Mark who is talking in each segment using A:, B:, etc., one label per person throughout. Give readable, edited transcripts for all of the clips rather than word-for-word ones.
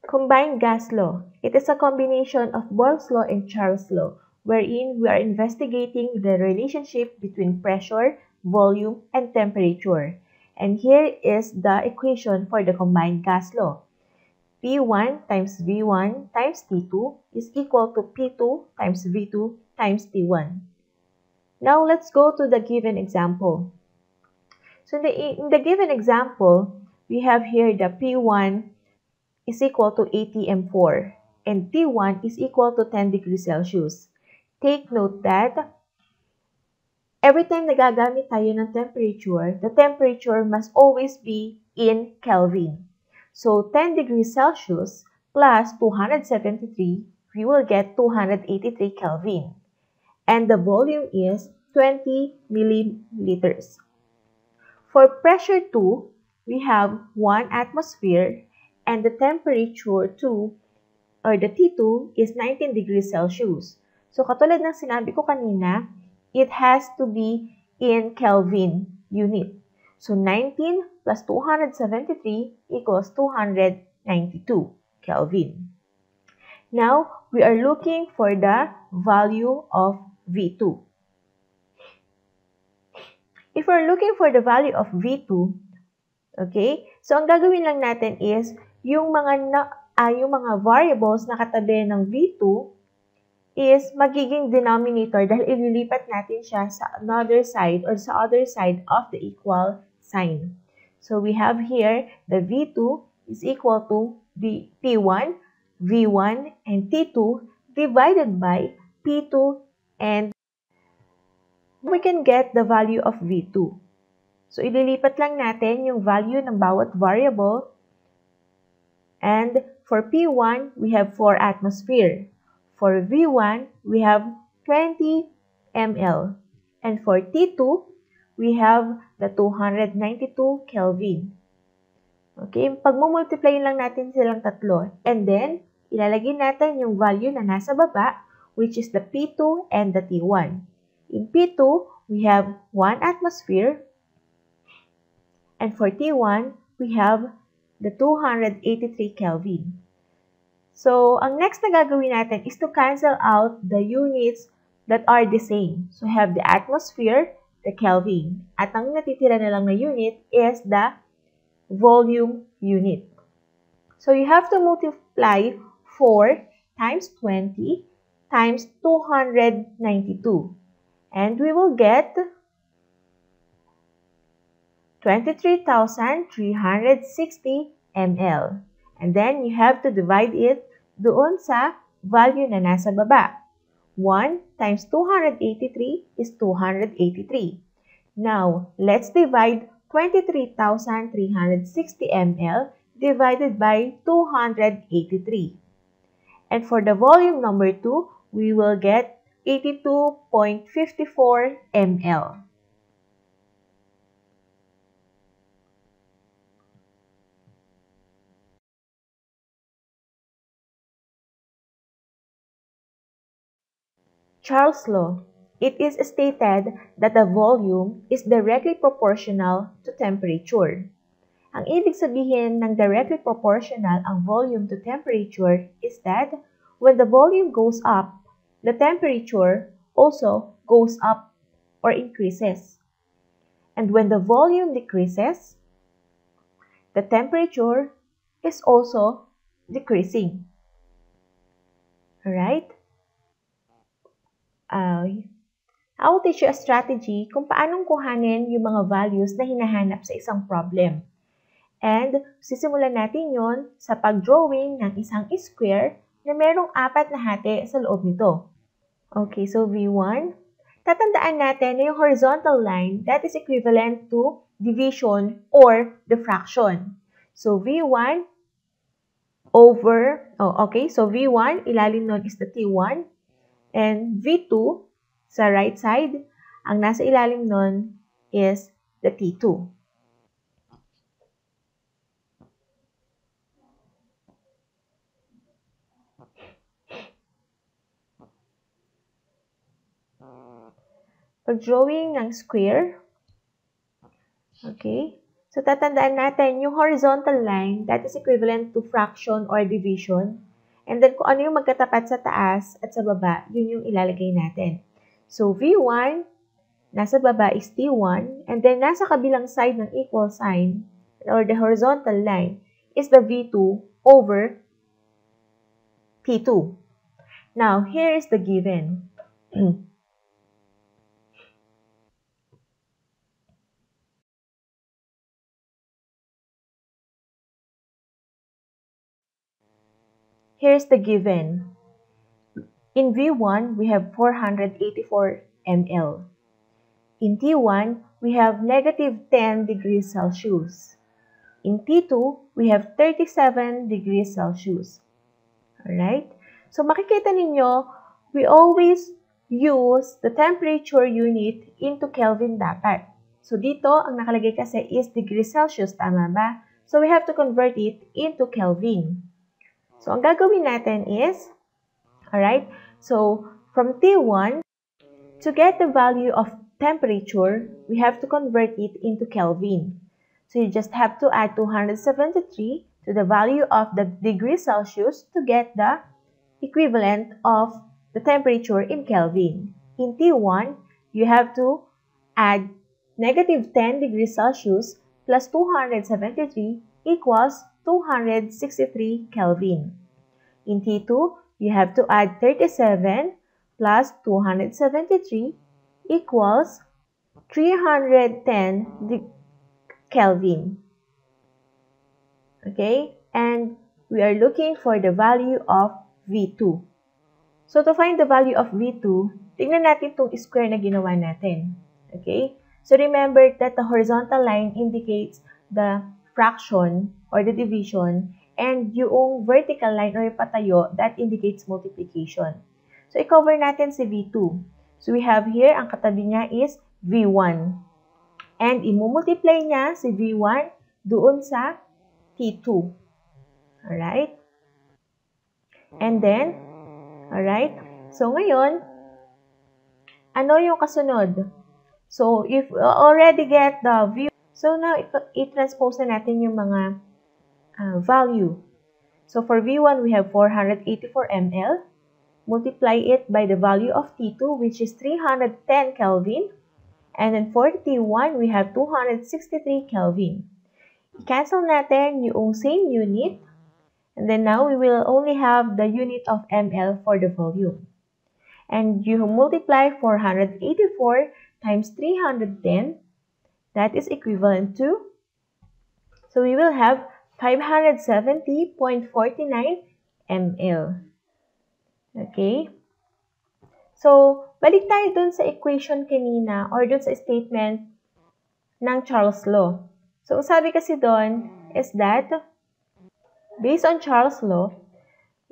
A: Combined gas law. It is a combination of Boyle's law and Charles' law, wherein we are investigating the relationship between pressure, volume, and temperature. And here is the equation for the combined gas law. P1 times V1 times T2 is equal to P2 times V2 times T1. Now let's go to the given example. So in the given example, we have here the P1 is equal to ATM4 and T1 is equal to 10 degrees Celsius. Take note that every time na gagamit tayo ng temperature, the temperature must always be in Kelvin. So 10 degrees Celsius plus 273, we will get 283 Kelvin. And the volume is 20 milliliters. For pressure 2, we have 1 atmosphere and the temperature 2 or the T2 is 19 degrees Celsius. So katulad ng sinabi ko kanina, it has to be in Kelvin unit. So 19 plus 273 equals 292 Kelvin. Now, we are looking for the value of V2. If we're looking for the value of V2, okay, so ang gagawin lang natin is yung mga variables na katabi ng V2 is magiging denominator dahil ililipat natin siya sa another side or sa other side of the equal sign. So we have here the V2 is equal to the P1, V1, and T2 divided by P2 and we can get the value of V2. So ililipat lang natin yung value ng bawat variable. And for P1, we have 4 atmosphere. For V1, we have 20 ml. And for T2, we have the 292 Kelvin. Okay, pagmumultiply lang natin silang tatlo. And then, ilalagay natin yung value na nasa baba, which is the P2 and the T1. In P2, we have 1 atmosphere. And for T1, we have the 283 Kelvin. So, ang next na gagawin natin is to cancel out the units that are the same. So, we have the atmosphere, the Kelvin. At ang natitira na lang na unit is the volume unit. So, you have to multiply 4 times 20 times 292. And we will get 23,360 ml. And then, you have to divide it doon sa value na nasa baba. 1 times 283 is 283. Now, let's divide 23,360 ml divided by 283. And for the volume number 2, we will get 82.54 ml. Charles' law. It is stated that the volume is directly proportional to temperature. Ang ibig sabihin ng directly proportional ang volume to temperature is that when the volume goes up, the temperature also goes up or increases. And when the volume decreases, the temperature is also decreasing. Alright? I will teach you a strategy kung paanong kuhanin yung mga values na hinahanap sa isang problem. And sisimulan natin yon sa pag-drawing ng isang square na merong 4 na hati sa loob nito. Okay, so V1. Tatandaan natin na yung horizontal line, that is equivalent to division or diffraction. So V1 over, so V1, ilalim nun is the T1. And V2, sa right side, ang nasa ilalim nun is the T2. Pag-drawing ng square, okay, So, tatandaan natin yung horizontal line, that is equivalent to fraction or division. And then, kung ano yung magkatapat sa taas at sa baba, yun yung ilalagay natin. So, V1, nasa baba is T1, and then nasa kabilang side ng equal sign, or the horizontal line, is the V2 over T2. Now, here is the given. Here's the given. In V1, we have 484 ml. In T1, we have negative 10 degrees Celsius. In T2, we have 37 degrees Celsius. Alright? So, makikita ninyo, we always use the temperature unit into Kelvin dapat. So, dito, ang nakalagay kasi is degrees Celsius, tama ba? So, we have to convert it into Kelvin. So, ang gagawin natin is, alright, so, from T1, to get the value of temperature, we have to convert it into Kelvin. So, you just have to add 273 to the value of the degrees Celsius to get the equivalent of the temperature in Kelvin. In T1, you have to add negative 10 degrees Celsius plus 273 equals 263 Kelvin. In T2, you have to add 37 plus 273 equals 310 Kelvin. Okay? And we are looking for the value of V2. So, to find the value of V2, tingnan natin itong square na ginawa natin. Okay? So, remember that the horizontal line indicates the fraction or the division, and yung vertical line or yung patayo, that indicates multiplication. So, i-cover natin si V2. So, we have here, ang katabi niya is V1. And i-multiply niya si V1 doon sa T2. Alright? And then, alright? So, ngayon, ano yung kasunod? So, if we already get the V, so now, i-transpose na natin yung mga value. So, for V1, we have 484 ml. Multiply it by the value of T2, which is 310 Kelvin. And then for T1, we have 263 Kelvin. I-cancel natin yung same unit. And then now, we will only have the unit of ml for the volume. And you multiply 484 times 310. That is equivalent to, so we will have 570.49 ml. Okay? So, balik tayo dun sa equation kanina or dun sa statement ng Charles' Law. So, sabi kasi dun is that, based on Charles' Law,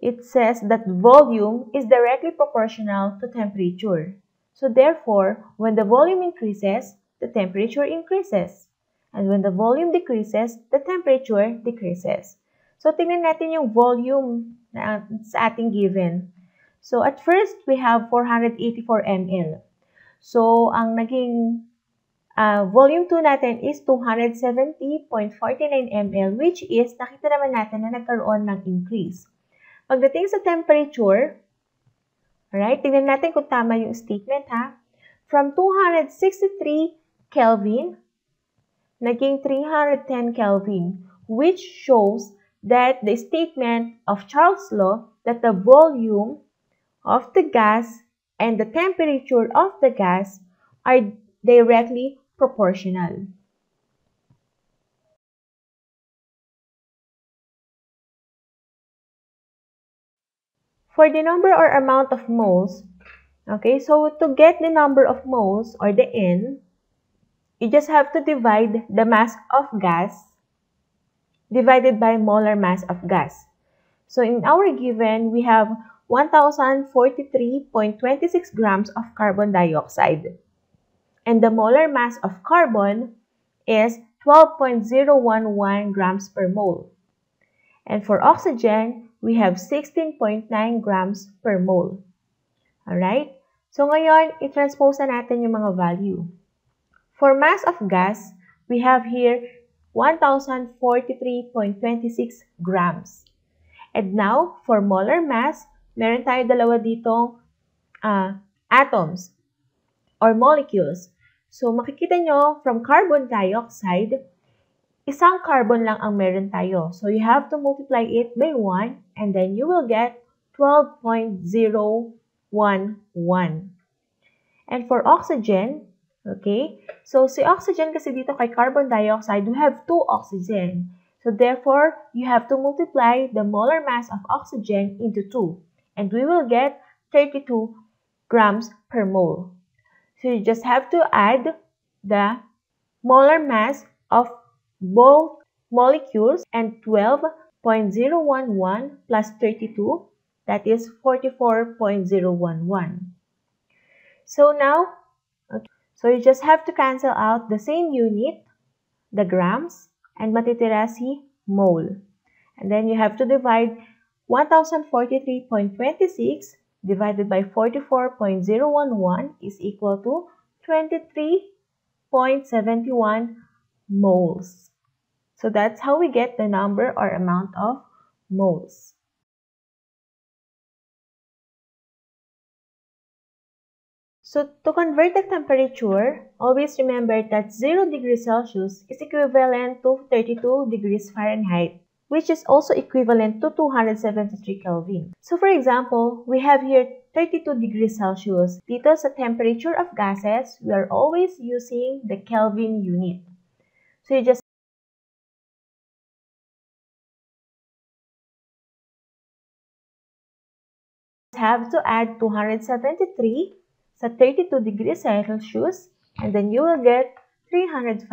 A: it says that volume is directly proportional to temperature. So, therefore, when the volume increases, the temperature increases. And when the volume decreases, the temperature decreases. So, tingnan natin yung volume na sa ating given. So, at first, we have 484 ml. So, ang naging volume 2 natin is 270.49 ml, which is, nakita naman natin na nagkaroon ng increase. Pagdating sa temperature, alright, tingnan natin kung tama yung statement, ha? From 263 Kelvin, naging 310 Kelvin, which shows that the statement of Charles' Law that the volume of the gas and the temperature of the gas are directly proportional. For the number or amount of moles, okay, so to get the number of moles or the N, you just have to divide the mass of gas divided by molar mass of gas. So in our given, we have 1,043.26 grams of carbon dioxide. And the molar mass of carbon is 12.011 grams per mole. And for oxygen, we have 16.9 grams per mole. Alright? So ngayon, i-transpose na natin yung mga value. For mass of gas, we have here 1,043.26 grams. And now, for molar mass, meron tayo dalawa ditong atoms or molecules. So, makikita nyo, from carbon dioxide, isang carbon lang ang meron tayo. So, you have to multiply it by 1 and then you will get 12.011. And for oxygen, okay, so si oxygen kasi dito kay carbon dioxide, we have 2 oxygen. So, therefore, you have to multiply the molar mass of oxygen into 2. And we will get 32 grams per mole. So, you just have to add the molar mass of both molecules and 12.011 plus 32, that is 44.011. So now, okay, so you just have to cancel out the same unit, the grams, and matitira si mole. And then you have to divide 1043.26 divided by 44.011 is equal to 23.71 moles. So that's how we get the number or amount of moles. So to convert the temperature, always remember that 0 degrees Celsius is equivalent to 32 degrees Fahrenheit, which is also equivalent to 273 Kelvin. So for example, we have here 32 degrees Celsius. Dito sa temperature of gases, we are always using the Kelvin unit. So you just have to add 273 sa 32 degrees Celsius, and then you will get 305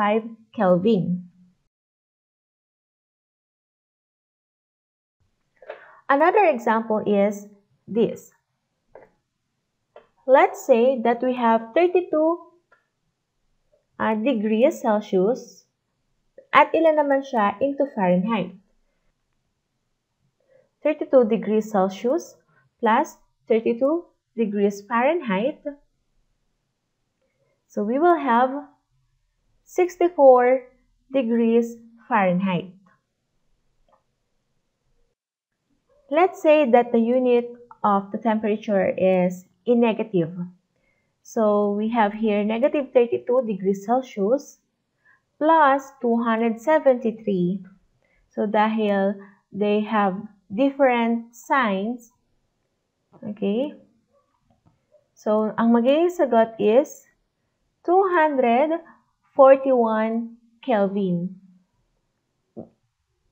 A: Kelvin. Another example is this. Let's say that we have 32 degrees Celsius at ilan naman siya into Fahrenheit. 32 degrees Celsius plus 32 degrees Fahrenheit. So we will have 64 degrees Fahrenheit. Let's say that the unit of the temperature is in negative. So we have here negative 32 degrees Celsius plus 273. So dahil they have different signs, okay? So ang magiging sagot is 241 Kelvin.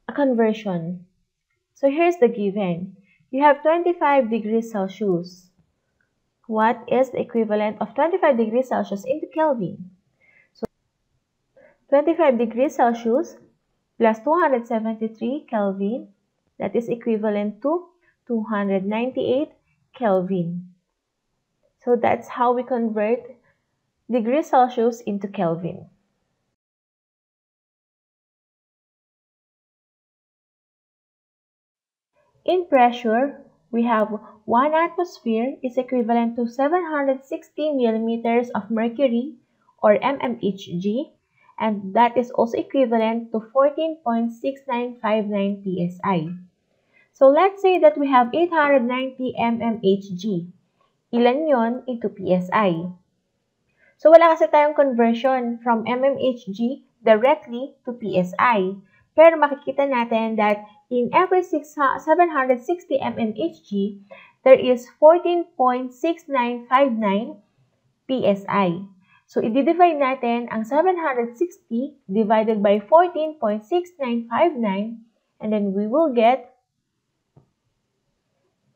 A: A conversion. So here's the given. You have 25 degrees Celsius. What is the equivalent of 25 degrees Celsius into Kelvin? So 25 degrees Celsius plus 273 Kelvin, that is equivalent to 298 Kelvin. So that's how we convert degrees Celsius into Kelvin. In pressure, we have 1 atmosphere is equivalent to 760 millimeters of mercury or mmHg, and that is also equivalent to 14.6959 psi. So let's say that we have 890 mmHg. Ilan yon into psi? So wala kasi tayong conversion from mmHg directly to psi. Pero makikita natin that in every 760 mmHg, there is 14.6959 psi. So, i-divide natin ang 760 divided by 14.6959, and then we will get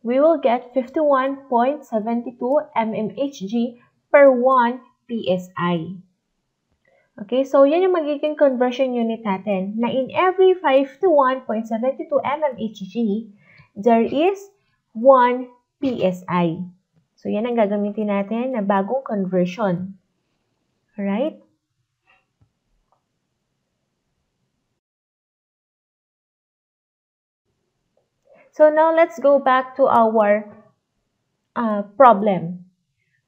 A: 51.72 mmHg per 1 psi. Okay, so yan yung magiging conversion unit natin, na in every 51.72 mmHg, there is 1 psi. So yan ang gagamitin natin na bagong conversion. Alright? So now let's go back to our problem.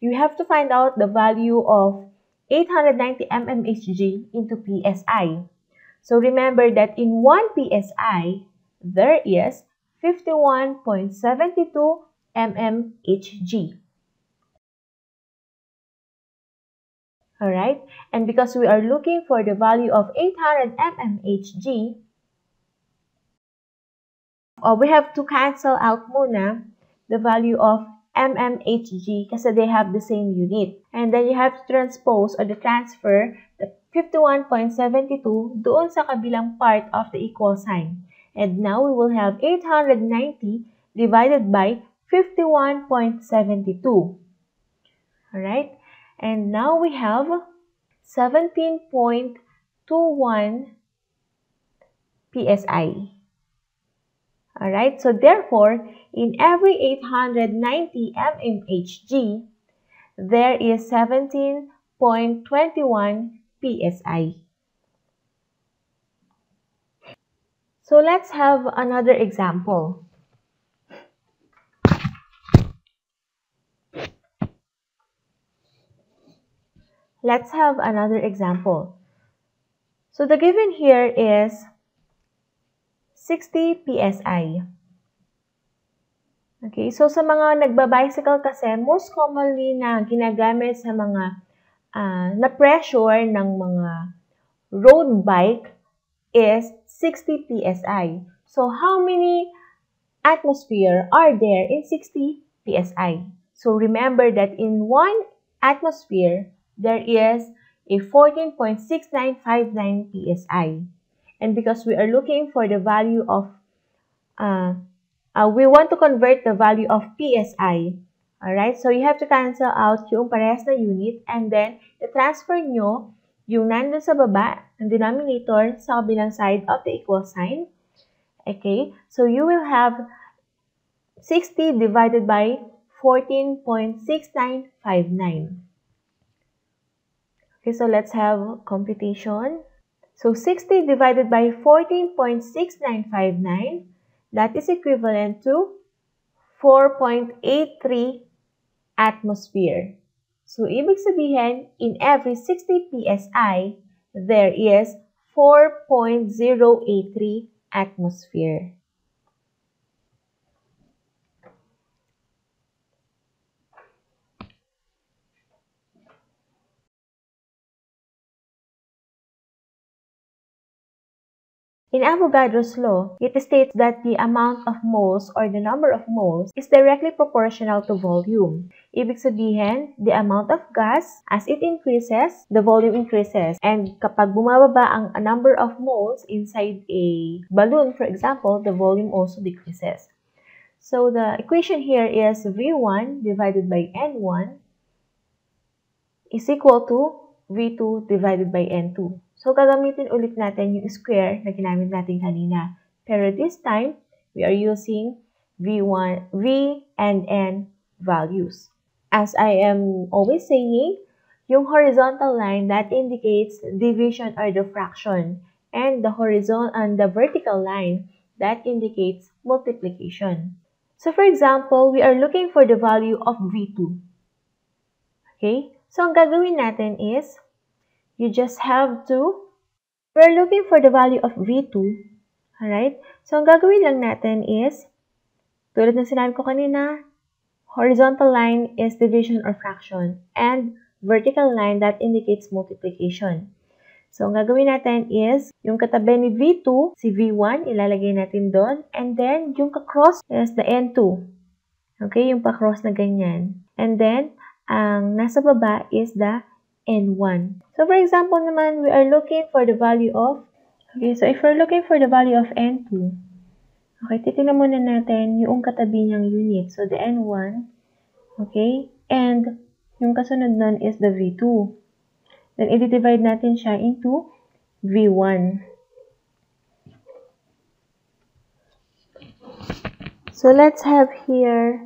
A: You have to find out the value of 890 mmHg into psi. So remember that in 1 psi, there is 51.72 mmHg. Alright? And because we are looking for the value of 800 mmHg, we have to cancel out muna the value of mmHg kasi they have the same unit. And then you have to transpose or transfer the 51.72 doon sa kabilang part of the equal sign. And now we will have 890 divided by 51.72. Alright? And now we have 17.21 psi. Alright, so therefore, in every 890 mmHg, there is 17.21 psi. So let's have another example. Let's have another example. So the given here is 60 psi. Okay, so sa mga nagba-bicycle kasi, most commonly na ginagamit sa mga na-pressure ng mga road bike is 60 psi. So how many atmosphere are there in 60 psi? So remember that in 1 atmosphere, there is a 14.6959 psi. And because we are looking for the value of, we want to convert the value of psi. Alright, so you have to cancel out yung parehas na unit and then i-transfer nyo yung nandun sa baba ng denominator sa kabilang side of the equal sign. Okay, so you will have 60 divided by 14.6959. Okay, so let's have computation. So 60 divided by 14.6959, that is equivalent to 4.83 atmosphere. So ibig sabihin, in every 60 psi, there is 4.083 atmosphere. In Avogadro's law, it states that the amount of moles or the number of moles is directly proportional to volume. Ibig sabihin, the amount of gas, as it increases, the volume increases. And kapag bumababa ang number of moles inside a balloon, for example, the volume also decreases. So the equation here is V1 divided by N1 is equal to V2 divided by N2. So, gagamitin ulit natin yung square na ginamit natin kanina. Pero this time, we are using V1, V and N values. As I am always saying, yung horizontal line that indicates division or the fraction, and the horizontal and the vertical line that indicates multiplication. So, for example, we are looking for the value of V2. Okay? So, ang gagawin natin is, you just have to, we're looking for the value of V2. Alright? So, ang gagawin lang natin is, tulad ng sinabi ko kanina, horizontal line is division or fraction, and vertical line that indicates multiplication. So, ang gagawin natin is, yung katabi ni V2, si V1, ilalagay natin doon, and then, yung ka-cross is the N2. Okay? Yung pa-cross na ganyan. And then, ang nasa baba is the N1. So, for example naman, we are looking for the value of, okay, so if we're looking for the value of N2, okay, titingnan muna natin yung katabi niyang unit. So, the N1, okay, and yung kasunod nun is the V2. Then, i-divide natin siya into V1. So, let's have here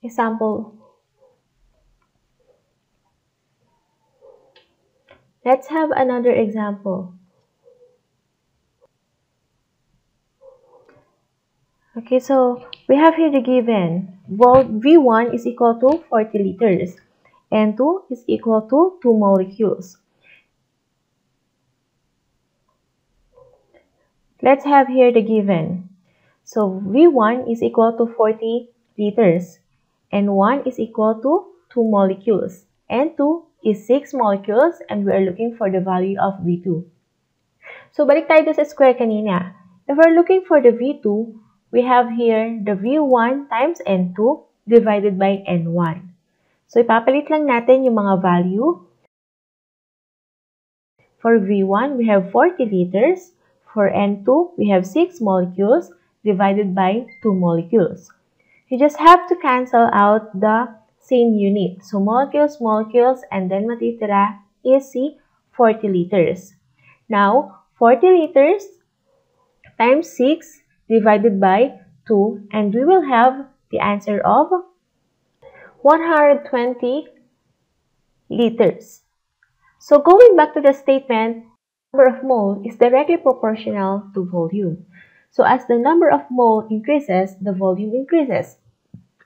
A: example. Let's have another example. Okay, so we have here the given. V1 is equal to 40 liters. N2 is equal to 2 molecules. let's have here the given. So V1 is equal to 40 liters, N1 is equal to 2 molecules, N2 is 6 molecules, and we are looking for the value of V2. So balik tayo sa square kanina. If we're looking for the V2, we have here the V1 times N2 divided by N1. So ipapalit lang natin yung mga value. For V1, we have 40 liters. For N2, we have 6 molecules divided by 2 molecules. You just have to cancel out the same unit. So molecules, molecules, and then matitira is 40 liters. Now, 40 liters times 6 divided by 2, and we will have the answer of 120 liters. So going back to the statement, number of mole is directly proportional to volume. So as the number of mole increases, the volume increases.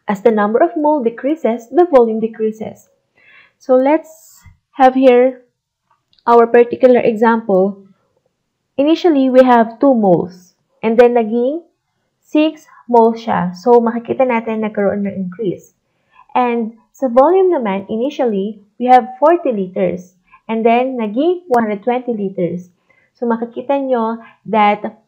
A: As the number of mole decreases, the volume decreases. So let's have here our particular example. Initially, we have 2 moles. And then naging 6 moles siya. So makikita natin nagkaroon ng increase. And sa volume naman, initially, we have 40 liters. And then naging 120 liters. So makikita nyo that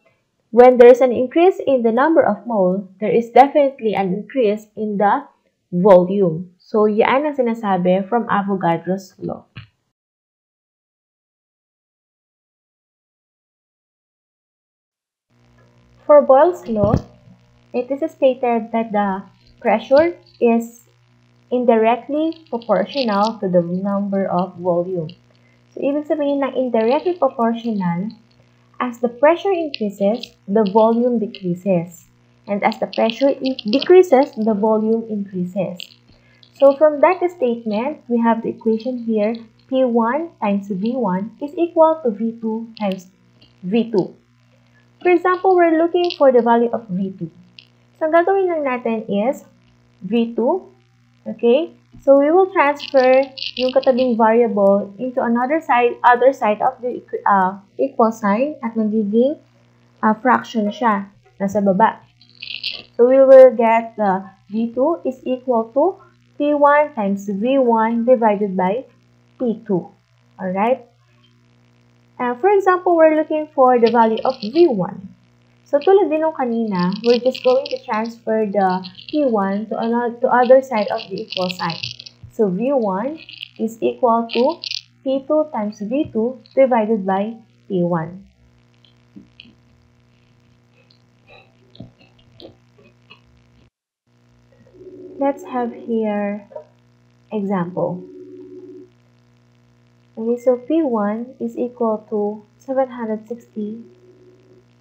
A: when there's an increase in the number of mole, there is definitely an increase in the volume. So, yan ang sinasabi from Avogadro's law. For Boyle's law, it is stated that the pressure is indirectly proportional to the number of volume. So, ibig sabihin ng indirectly proportional, as the pressure increases, the volume decreases. And as the pressure decreases, the volume increases. So from that statement, we have the equation here, P1 times V1 is equal to V2 times V2. For example, we're looking for the value of V2. So ang gagawin lang natin is V2, okay? So we will transfer yung katabing variable into other side of the equal sign at magiging fraction siya nasa baba. So we will get the V2 is equal to P1 times V1 divided by P2. Alright? For example, we're looking for the value of V1. So tulad din nung kanina, we're just going to transfer the P1 to other side of the equal sign. So V1 is equal to P2 times V2 divided by P1. Let's have here example. Okay, so P1 is equal to 760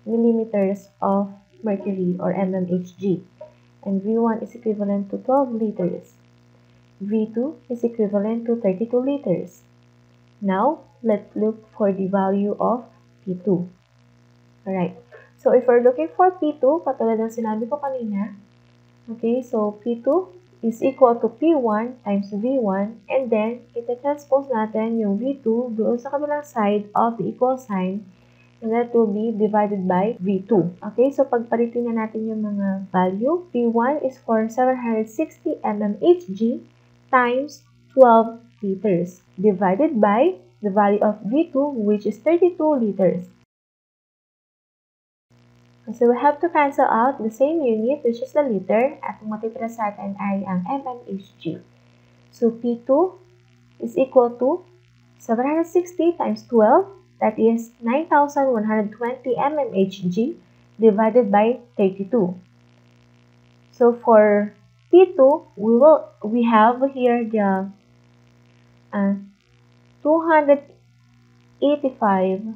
A: millimeters of mercury or mmHg, and V1 is equivalent to 12 liters. V2 is equivalent to 32 liters. Now, let's look for the value of P2. Alright, so if we're looking for P2, katulad ng sinabi ko kanina, okay, so P2 is equal to P1 times V1, and then ita-transpose natin yung V2 doon sa kabilang side of the equal sign, and that will be divided by V2. Okay, so pagpalitin na natin yung mga value. P1 is for 760 mmHg times 12 liters divided by the value of V2, which is 32 liters. So we have to cancel out the same unit, which is the liter, at ang matitira sa atin ay ang mmHg. So P2 is equal to 760 times 12, that is 9,120 mmHg divided by 32. So for P2, we have here the 285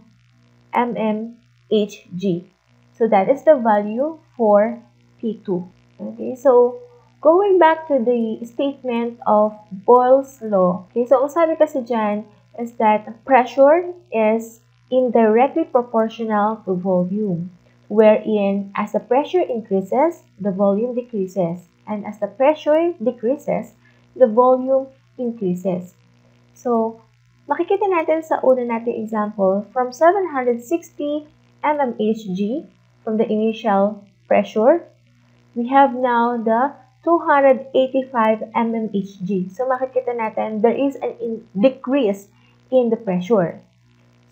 A: mmHg. So that is the value for P2. Okay, so going back to the statement of Boyle's law. Okay, so ang sabi kasi dyan is that pressure is indirectly proportional to volume, wherein as the pressure increases, the volume decreases, and as the pressure decreases, the volume increases. So, makikita natin sa una nating example, from 760 mmHg from the initial pressure, we have now the 285 mmHg. So makikita natin there is a decrease in the pressure.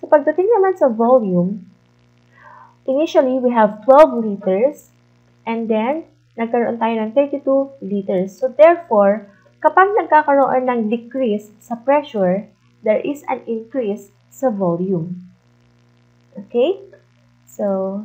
A: So pagdating naman sa volume, initially we have 12 liters and then nagkaroon tayo ng 32 liters. So therefore, kapag nagkakaroon ng decrease sa pressure, there is an increase sa volume. Okay? So